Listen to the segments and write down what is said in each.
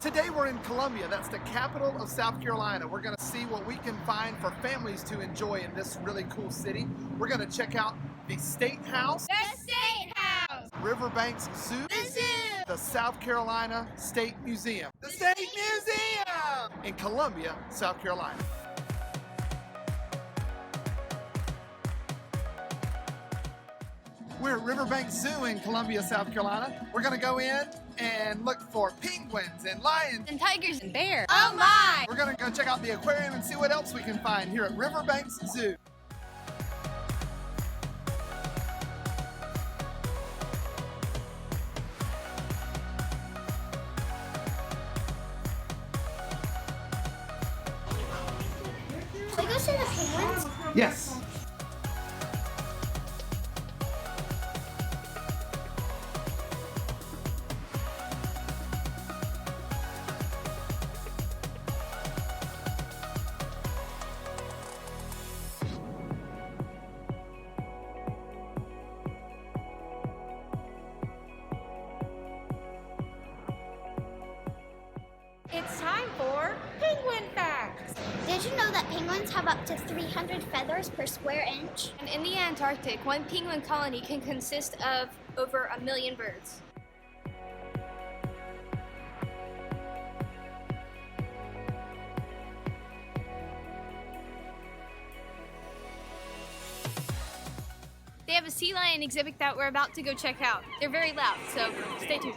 Today we're in Columbia, that's the capital of South Carolina. We're gonna see what we can find for families to enjoy in this really cool city. We're gonna check out the State House, The State House, Riverbanks Zoo, the Zoo, the South Carolina State Museum, the State Museum in Columbia, South Carolina. We're at Riverbanks Zoo in Columbia, South Carolina. We're gonna go in and look for penguins and lions and tigers and bears. Oh my! We're gonna go check out the aquarium and see what else we can find here at Riverbanks Zoo. Can we go see the penguins? Yes. It's time for Penguin Facts! Did you know that penguins have up to 300 feathers per square inch? And in the Antarctic, one penguin colony can consist of over 1 million birds. They have a sea lion exhibit that we're about to go check out. They're very loud, so stay tuned.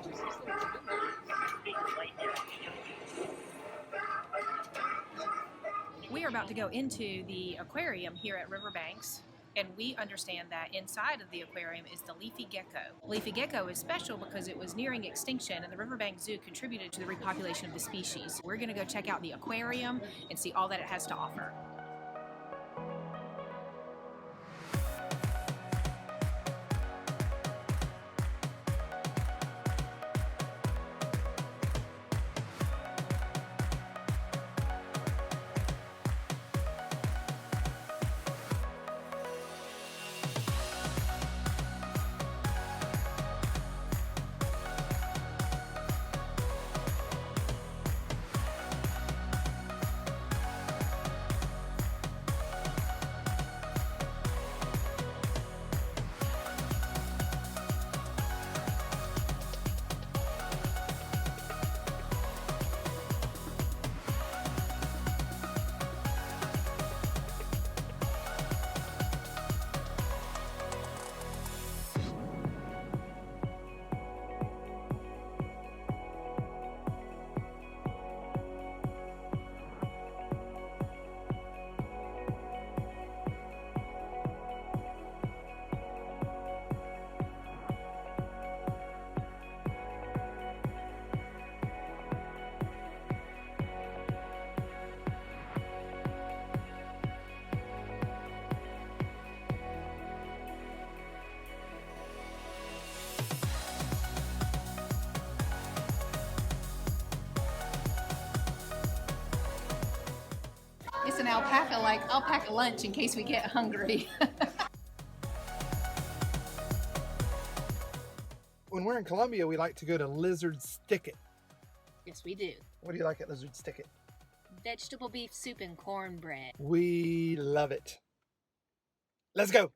We are about to go into the aquarium here at Riverbanks, and we understand that inside of the aquarium is the leafy gecko. Leafy gecko is special because it was nearing extinction, and the Riverbanks Zoo contributed to the repopulation of the species. We're going to go check out the aquarium and see all that it has to offer. It's an alpaca, like alpaca lunch in case we get hungry. When we're in Columbia, we like to go to Lizard's Thicket. Yes, we do. What do you like at Lizard's Thicket? Vegetable beef soup and cornbread. We love it. Let's go.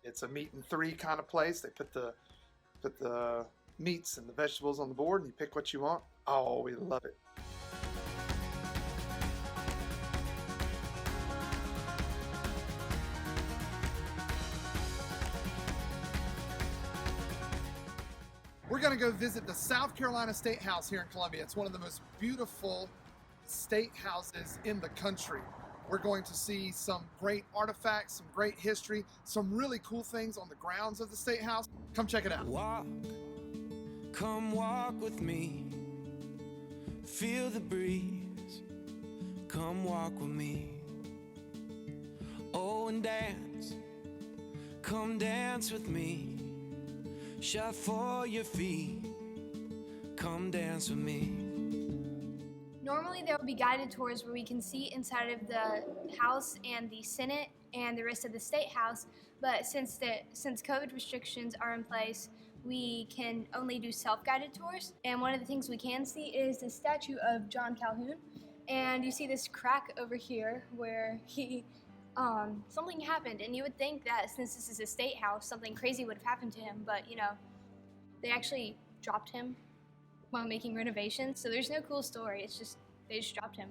It's a meat and three kind of place. They put the meats and the vegetables on the board and you pick what you want. Oh, we love it. We're going to go visit the South Carolina State House here in Columbia. It's one of the most beautiful state houses in the country. We're going to see some great artifacts, some great history, some really cool things on the grounds of the State House. Come check it out. Come walk with me. Feel the breeze. Come walk with me. Oh, and dance. Come dance with me. Shuffle your feet, come dance with me. Normally there will be guided tours where we can see inside of the House and the Senate and the rest of the State House, but since COVID restrictions are in place, we can only do self-guided tours. And one of the things we can see is the statue of John Calhoun. And you see this crack over here where something happened. And you would think that since this is a state house, something crazy would have happened to him. But, they actually dropped him while making renovations. So there's no cool story. It's just, they just dropped him.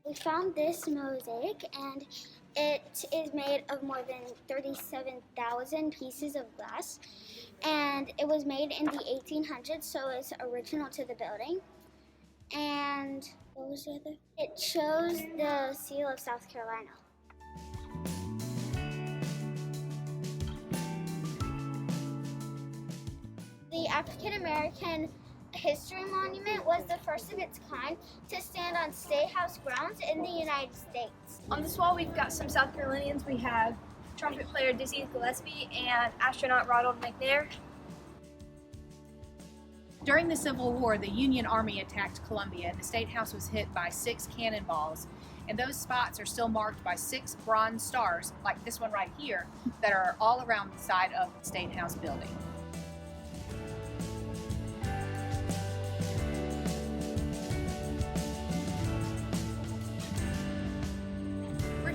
We found this mosaic, and it is made of more than 37,000 pieces of glass, and it was made in the 1800s, so it's original to the building. And what was the other? It shows the seal of South Carolina. The African American History Monument was the first of its kind to stand on State House grounds in the United States. On this wall, we've got some South Carolinians. We have trumpet player Dizzy Gillespie and astronaut Ronald McNair. During the Civil War, the Union Army attacked Columbia, and the State House was hit by 6 cannonballs. And those spots are still marked by 6 bronze stars, like this one right here, that are all around the side of the State House building.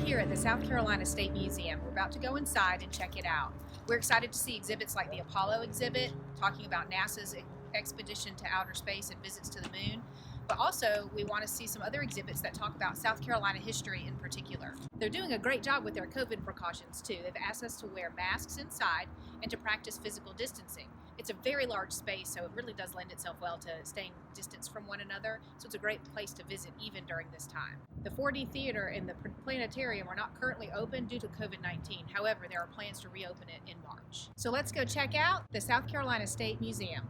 Here at the South Carolina State Museum. We're about to go inside and check it out. We're excited to see exhibits like the Apollo exhibit, talking about NASA's expedition to outer space and visits to the moon, but also we want to see some other exhibits that talk about South Carolina history in particular. They're doing a great job with their COVID precautions too. They've asked us to wear masks inside and to practice physical distancing. It's a very large space, so it really does lend itself well to staying distanced from one another, so it's a great place to visit even during this time. The 4D Theater and the Planetarium are not currently open due to COVID-19. However, there are plans to reopen it in March. So let's go check out the South Carolina State Museum.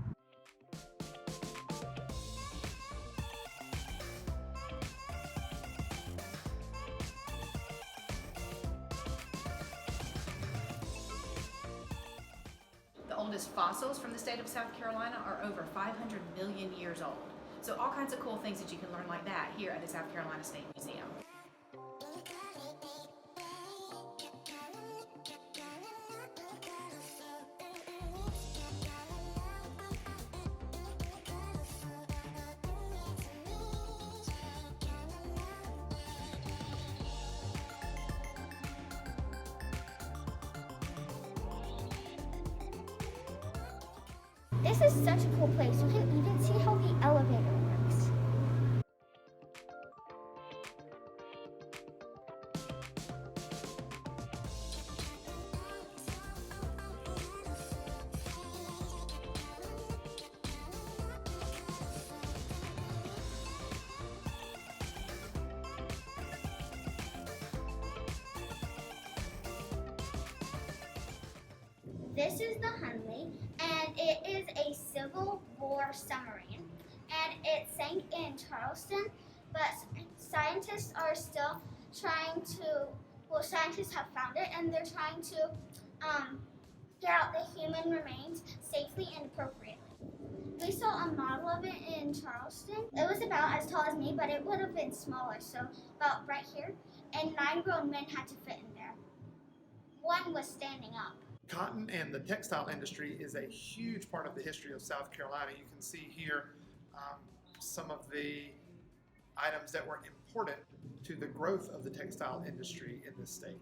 The oldest fossils from the state of South Carolina are over 500 million years old. So all kinds of cool things that you can learn like that here at the South Carolina State Museum. This is such a cool place. You can even see how the elevator works. This is the Hunley, and it is a Civil War submarine, and it sank in Charleston, but scientists are still trying to, scientists have found it, and they're trying to get out the human remains safely and appropriately. We saw a model of it in Charleston. It was about as tall as me, but it would have been smaller, so about right here, and 9 grown men had to fit in there. One was standing up. Cotton and the textile industry is a huge part of the history of South Carolina. You can see here some of the items that were important to the growth of the textile industry in this state.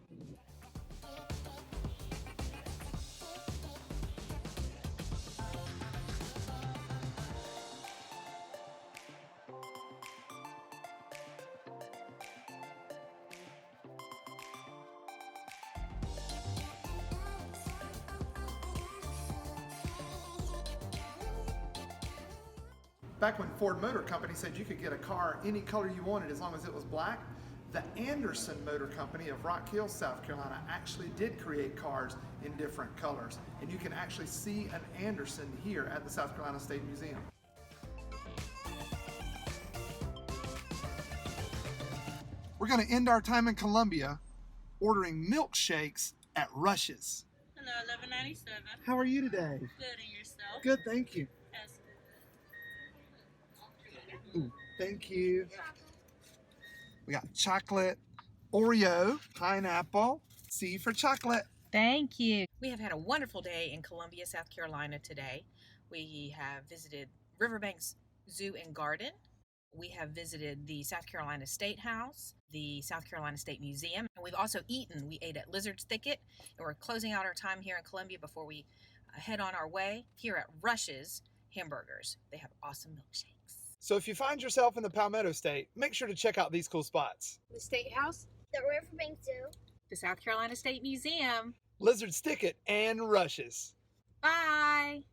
Back when Ford Motor Company said you could get a car any color you wanted as long as it was black, the Anderson Motor Company of Rock Hill, South Carolina actually did create cars in different colors. And you can actually see an Anderson here at the South Carolina State Museum. We're going to end our time in Columbia ordering milkshakes at Rush's. Hello, $11.97. How are you today? Good, and yourself? Good, thank you. That's good. Ooh, thank you. We got chocolate, Oreo, pineapple, C for chocolate. Thank you. We have had a wonderful day in Columbia, South Carolina today. We have visited Riverbanks Zoo and Garden. We have visited the South Carolina State House, the South Carolina State Museum, and we've also eaten. We ate at Lizard's Thicket, and we're closing out our time here in Columbia before we head on our way here at Rush's Hamburgers. They have awesome milkshakes. So if you find yourself in the Palmetto State, make sure to check out these cool spots. The State House. The Riverbanks Zoo. The South Carolina State Museum. Lizard's Thicket and Rush's. Bye!